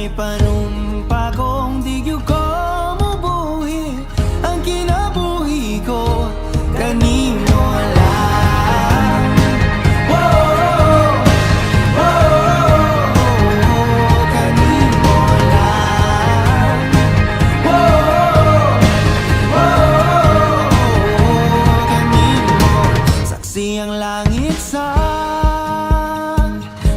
Ipanumpa kong di gyud ko mubuhi ang kinabuhi ko kanimo lang. Whoa, whoa, kanimo lang. Whoa, whoa, kanimo. Saksi ang langit sa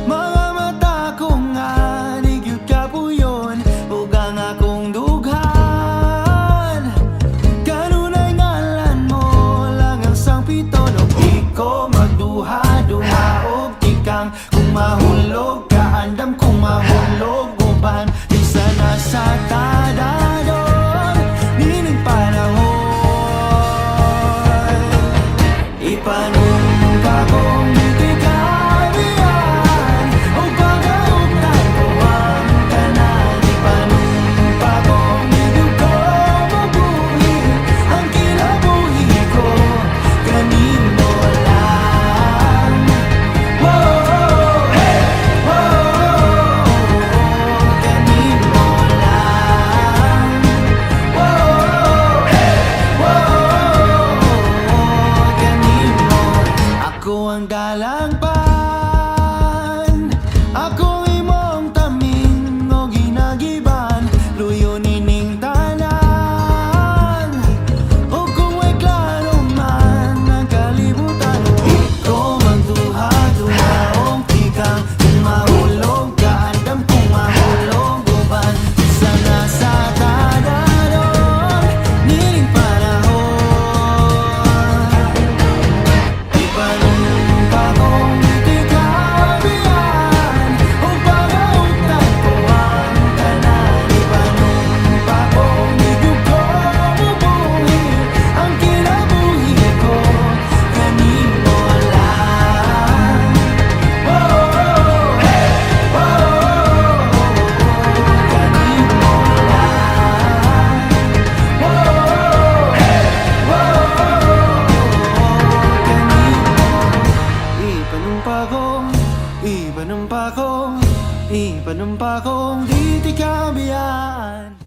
mga mata ko nga nigyud kapuyon ug ang akong dughan. Kanunay ngalan mo lang ang sangpiton ug di ko magduha-duha og tikang kung mahulog ka andam kung mahulog uban bisa na sa tadadon nining panahon. Ipanumpa kong di kabiyan o pag-augtan ko ang tanan. Ipanumpa kong di ko mabuhi ang kinabuhi ko kanimo lang. Whoa, hey, whoa, kanimo lang. Whoa, hey, whoa, kanimo. Ako ang dalangpan, ako imong taming o ginagiban, luyo nining tanan. O kung may klaro man ang kalibutan, di ko magduha-duha og tikang kung mahulog ka andam kung mahulog uban bisa na sa tadadon nining panahon. Ipanumpa kong di kabiyan o pag-augtan ko ang tanan. Ipanumpa kong di ko mabuhi ang kinabuhi ko kanimo lang. Whoa, hey, whoa, kanimo lang. Whoa, hey, whoa, kanimo. Ipanumpa kong